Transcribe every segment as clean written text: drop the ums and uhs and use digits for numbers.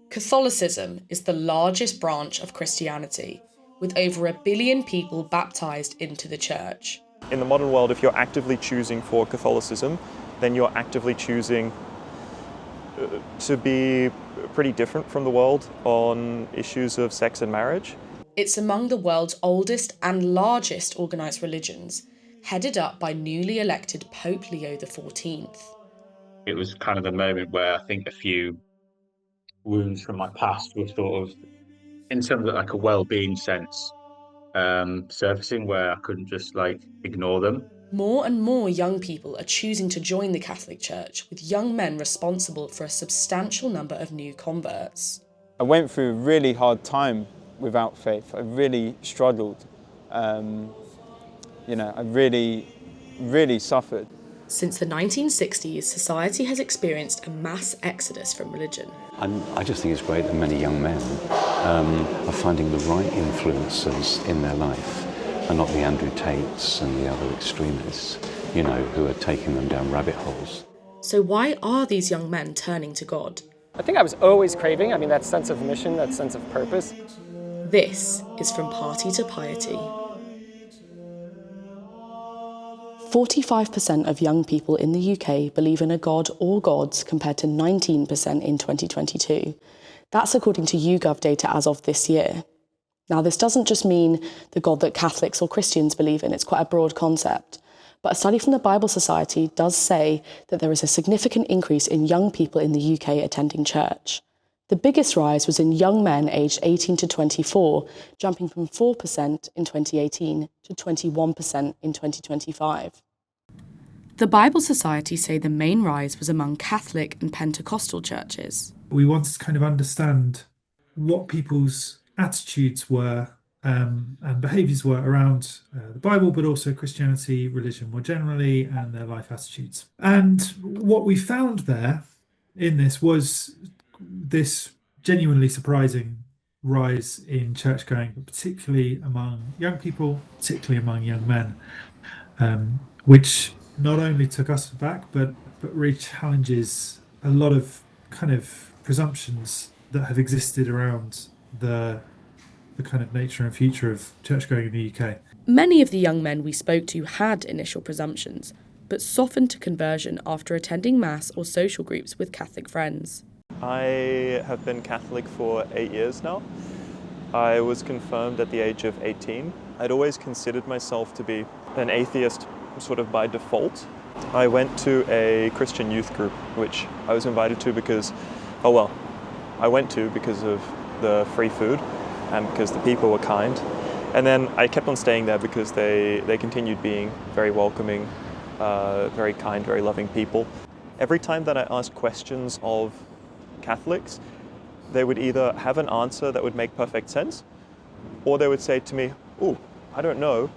Catholicism is the largest branch of Christianity, with over 1 billion people baptised into the church. In the modern world, if you're actively choosing for Catholicism, then you're actively choosing to be pretty different from the world on issues of sex and marriage. It's among the world's oldest and largest organised religions, headed up by newly elected Pope Leo XIV. It was kind of the moment where I think a few wounds from my past were sort of, in terms of like a well-being sense, surfacing, where I couldn't just like ignore them. More and more young people are choosing to join the Catholic Church, with young men responsible for a substantial number of new converts. I went through a really hard time without faith. I really struggled. I really suffered. Since the 1960s, society has experienced a mass exodus from religion. I just think it's great that many young men are finding the right influences in their life and not the Andrew Tates and the other extremists, who are taking them down rabbit holes. So why are these young men turning to God? I think I was always craving, that sense of mission, that sense of purpose. This is From Party to Piety. 45% of young people in the UK believe in a god or gods, compared to 19% in 2022. That's according to YouGov data as of this year. Now, this doesn't just mean the God that Catholics or Christians believe in, it's quite a broad concept. But a study from the Bible Society does say that there is a significant increase in young people in the UK attending church. The biggest rise was in young men aged 18 to 24, jumping from 4% in 2018 to 21% in 2025. The Bible Society say the main rise was among Catholic and Pentecostal churches. We wanted to kind of understand what people's attitudes were and behaviours were around the Bible, but also Christianity, religion more generally, and their life attitudes. And what we found there in this was this genuinely surprising rise in church going, particularly among young people, particularly among young men, which not only took us aback, but really challenges a lot of kind of presumptions that have existed around the kind of nature and future of church going in the UK. Many of the young men we spoke to had initial presumptions, but softened to conversion after attending Mass or social groups with Catholic friends. I have been Catholic for 8 years now. I was confirmed at the age of 18. I'd always considered myself to be an atheist sort of by default. I went to a Christian youth group, which I was invited to because, I went to because of the free food and because the people were kind. And then I kept on staying there because they continued being very welcoming, very kind, very loving people. Every time that I asked questions of Catholics, they would either have an answer that would make perfect sense, or they would say to me, "Oh, I don't know,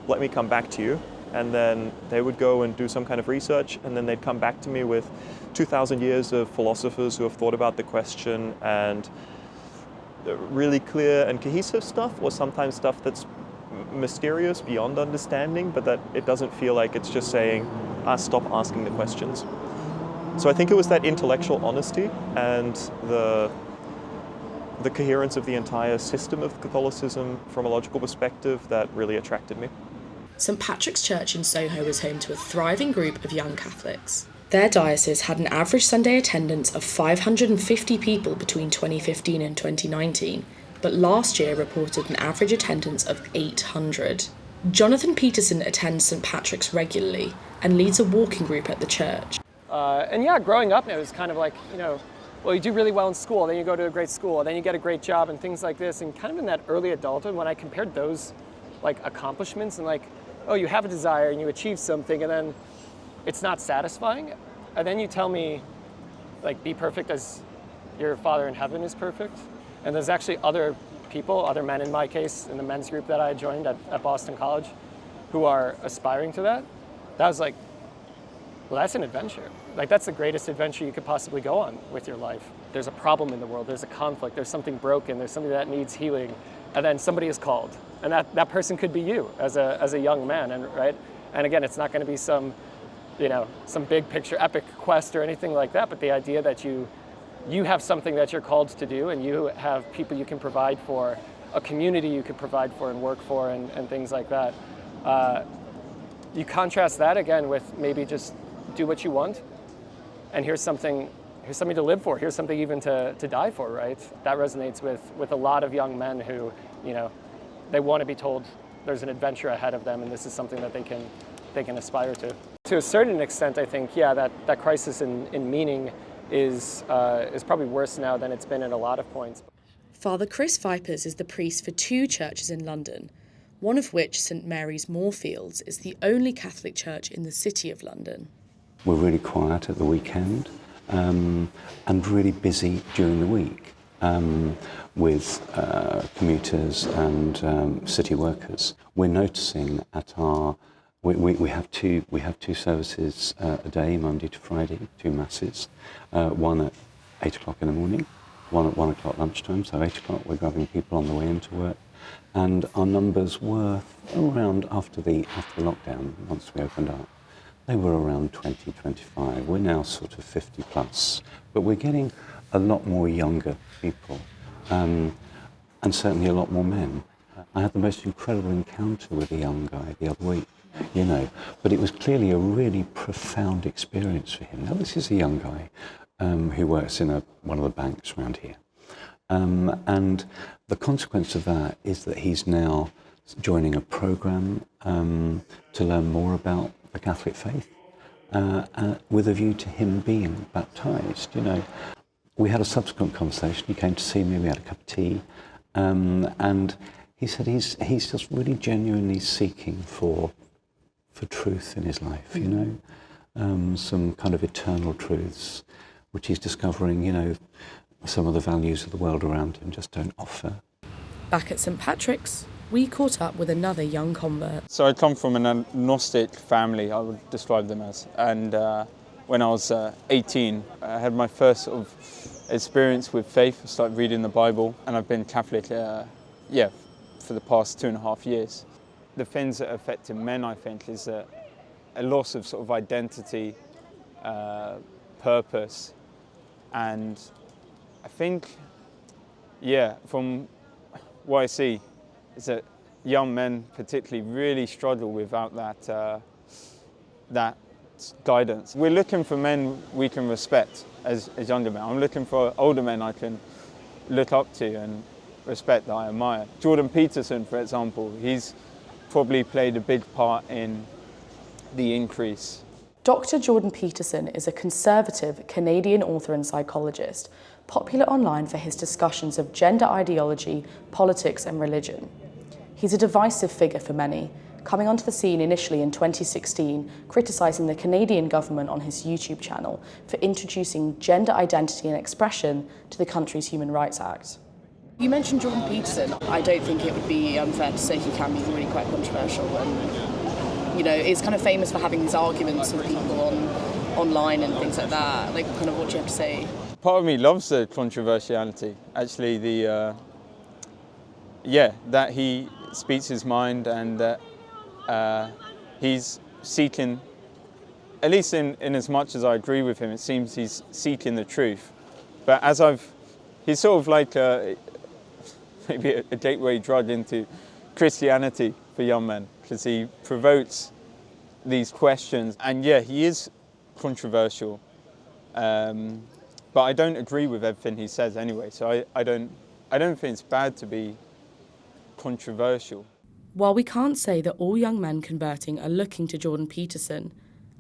let me come back to you." And then they would go and do some kind of research, and then they'd come back to me with 2,000 years of philosophers who have thought about the question, and really clear and cohesive stuff, or sometimes stuff that's mysterious beyond understanding, but that it doesn't feel like it's just saying, stop asking the questions. So I think it was that intellectual honesty and the coherence of the entire system of Catholicism from a logical perspective that really attracted me. St Patrick's Church in Soho is home to a thriving group of young Catholics. Their diocese had an average Sunday attendance of 550 people between 2015 and 2019, but last year reported an average attendance of 800. Jonathan Peterson attends St Patrick's regularly and leads a walking group at the church. Growing up, it was kind of like, you do really well in school, then you go to a great school, then you get a great job and things like this. And kind of in that early adulthood, when I compared those accomplishments and you have a desire and you achieve something and then it's not satisfying. And then you tell me, be perfect as your Father in heaven is perfect. And there's actually other people, other men in my case, in the men's group that I joined at Boston College, who are aspiring to that. That was that's an adventure. That's the greatest adventure you could possibly go on with your life. There's a problem in the world, there's a conflict, there's something broken, there's something that needs healing, and then somebody is called. And that person could be you as a young man, right? And again, it's not gonna be some big picture epic quest or anything like that, but the idea that you you have something that you're called to do, and you have people you can provide for, a community you can provide for and work for, and things like that. You contrast that again with maybe just do what you want, and here's something to live for, here's something even to die for, right? That resonates with a lot of young men who, they want to be told there's an adventure ahead of them, and this is something that they can aspire to. To a certain extent, I think, that crisis in meaning is probably worse now than it's been at a lot of points. Father Chris Vipers is the priest for 2 churches in London, one of which, St Mary's Moorfields, is the only Catholic church in the City of London. We're really quiet at the weekend and really busy during the week with commuters and city workers. We're noticing at our we have two services a day, Monday to Friday, 2 masses, one at 8 o'clock in the morning, one at 1 o'clock lunchtime, so 8 o'clock we're grabbing people on the way into work. And our numbers were around, after the lockdown, once we opened up, they were around 20, 25. We're now sort of 50 plus, but we're getting a lot more younger people, and certainly a lot more men. I had the most incredible encounter with a young guy the other week, but it was clearly a really profound experience for him. Now, this is a young guy who works in one of the banks around here. And the consequence of that is that he's now joining a program to learn more about the Catholic faith with a view to him being baptized. We had a subsequent conversation. He came to see me, we had a cup of tea, and he said he's just really genuinely seeking for truth in his life, some kind of eternal truths, which he's discovering, some of the values of the world around him just don't offer. Back at St Patrick's, we caught up with another young convert. So I come from an agnostic family, I would describe them as, and when I was 18, I had my first sort of experience with faith. I started reading the Bible, and I've been Catholic, for the past 2.5 years. The things that affected men, I think, is a loss of sort of identity, purpose, and I think, from what I see, is that young men particularly really struggle without that guidance. We're looking for men we can respect as younger men. I'm looking for older men I can look up to and respect, that I admire. Jordan Peterson, for example, he's probably played a big part in the increase. Dr. Jordan Peterson is a conservative Canadian author and psychologist, popular online for his discussions of gender ideology, politics and religion. He's a divisive figure for many, coming onto the scene initially in 2016, criticising the Canadian government on his YouTube channel for introducing gender identity and expression to the country's Human Rights Act. You mentioned Jordan Peterson. I don't think it would be unfair to say he can be really quite controversial, and is kind of famous for having these arguments with people online and things like that. Like, kind of, what do you have to say? Part of me loves the controversiality. Actually, that he speaks his mind, and that he's seeking, at least in as much as I agree with him, it seems he's seeking the truth. But he's sort of like maybe a gateway drug into Christianity for young men, because he provokes these questions. And he is controversial, but I don't agree with everything he says anyway. So I don't think it's bad to be controversial. While we can't say that all young men converting are looking to Jordan Peterson,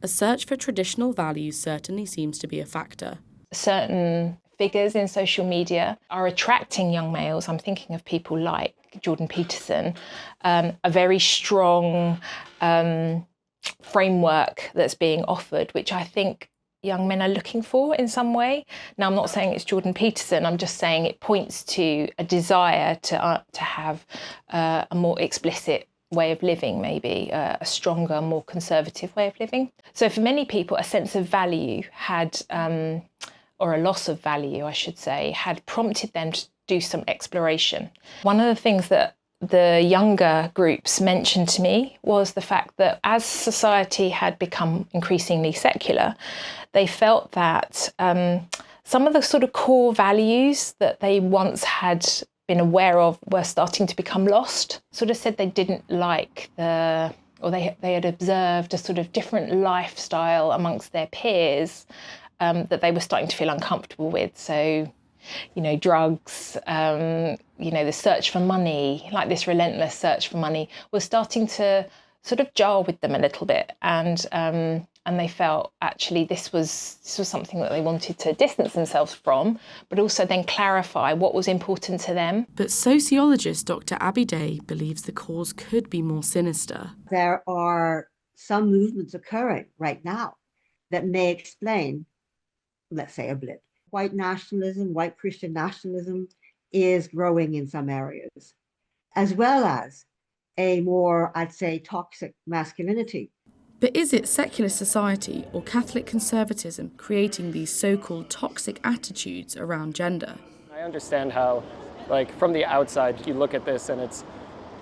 a search for traditional values certainly seems to be a factor. Certain figures in social media are attracting young males. I'm thinking of people like Jordan Peterson, a very strong framework that's being offered, which I think young men are looking for in some way. Now, I'm not saying it's Jordan Peterson, I'm just saying it points to a desire to have a more explicit way of living, maybe a stronger, more conservative way of living. So for many people, a sense of value had, or a loss of value, I should say, had prompted them to do some exploration. One of the things that the younger groups mentioned to me was the fact that as society had become increasingly secular, they felt that some of the sort of core values that they once had been aware of were starting to become lost. Sort of said they didn't like they had observed a sort of different lifestyle amongst their peers that they were starting to feel uncomfortable with. So, drugs, the search for money, like this relentless search for money, was starting to sort of jar with them a little bit, and they felt actually this was something that they wanted to distance themselves from, but also then clarify what was important to them. But sociologist Dr. Abby Day believes the cause could be more sinister. There are some movements occurring right now that may explain, let's say, a blip. White nationalism, white Christian nationalism is growing in some areas, as well as a more, I'd say, toxic masculinity. But is it secular society or Catholic conservatism creating these so-called toxic attitudes around gender? I understand how, from the outside, you look at this and it's,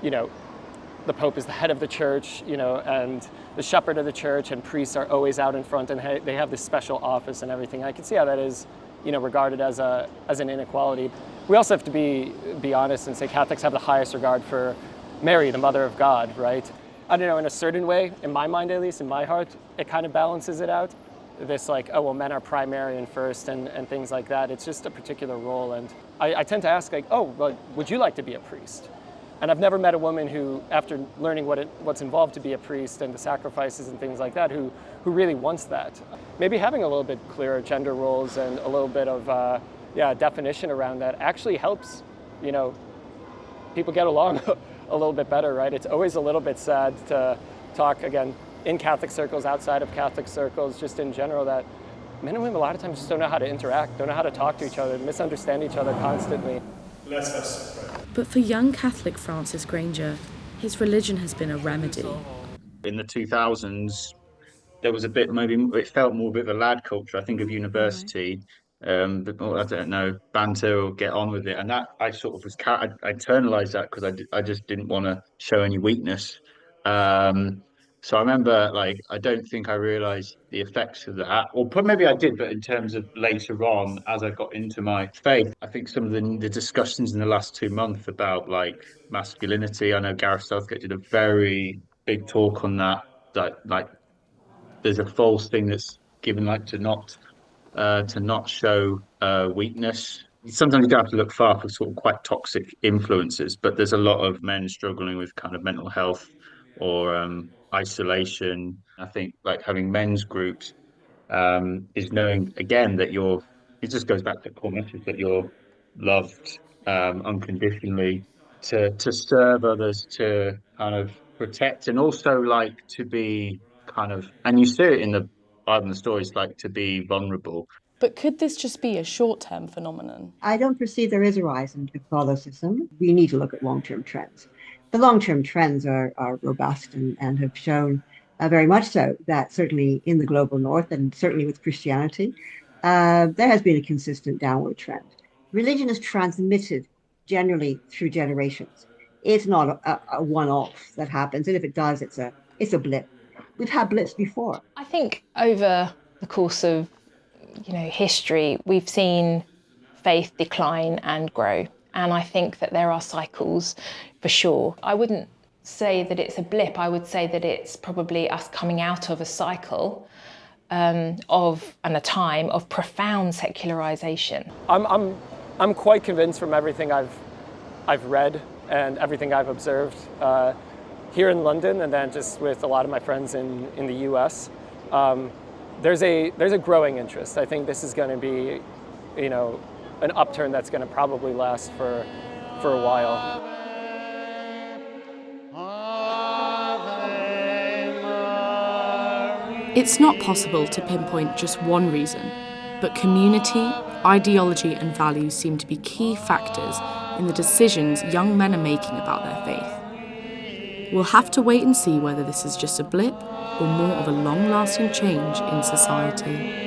the Pope is the head of the church, and the shepherd of the church, and priests are always out in front, and they have this special office and everything. I can see how that is, regarded as an inequality. We also have to be honest and say Catholics have the highest regard for Mary, the Mother of God, right? I don't know, in a certain way, in my mind at least, in my heart, it kind of balances it out. This men are primary and first and things like that. It's just a particular role. And I tend to ask would you like to be a priest? And I've never met a woman who, after learning what's involved to be a priest and the sacrifices and things like that, who really wants that. Maybe having a little bit clearer gender roles and a little bit of definition around that actually helps, people get along a little bit better, right? It's always a little bit sad to talk, again, in Catholic circles, outside of Catholic circles, just in general, that men and women a lot of times just don't know how to interact, don't know how to talk to each other, misunderstand each other constantly. Let us pray. But for young Catholic Francis Granger, his religion has been a remedy. In the 2000s, there was a bit, maybe it felt more a bit of a lad culture. I think of university, I don't know, banter or get on with it. And that I sort of was, I internalized that because I just didn't want to show any weakness. So I remember, I don't think I realized the effects of that, or maybe I did, but in terms of later on, as I got into my faith, I think some of the discussions in the last 2 months about masculinity. I know Gareth Southgate did a very big talk on that there's a false thing that's given to not show weakness. Sometimes you don't have to look far for sort of quite toxic influences, but there's a lot of men struggling with kind of mental health or isolation. I think having men's groups is knowing again that it just goes back to the core message that you're loved unconditionally, to serve others, to kind of protect, and also to be kind of, and you see it in the Bible and the stories, to be vulnerable. But could this just be a short-term phenomenon? I don't perceive there is a rise in Catholicism. We need to look at long-term trends. The long-term trends are robust and have shown very much so that certainly in the global north and certainly with Christianity, there has been a consistent downward trend. Religion is transmitted generally through generations. It's not a one-off that happens, and if it does, it's a blip. We've had blips before. I think over the course of history, we've seen faith decline and grow. And I think that there are cycles for sure. I wouldn't say that it's a blip. I would say that it's probably us coming out of a cycle and a time of profound secularization. I'm quite convinced from everything I've read and everything I've observed here in London, and then just with a lot of my friends in the US. There's a growing interest. I think this is going to be, an upturn that's going to probably last for a while. It's not possible to pinpoint just one reason, but community, ideology and values seem to be key factors in the decisions young men are making about their faith. We'll have to wait and see whether this is just a blip or more of a long-lasting change in society.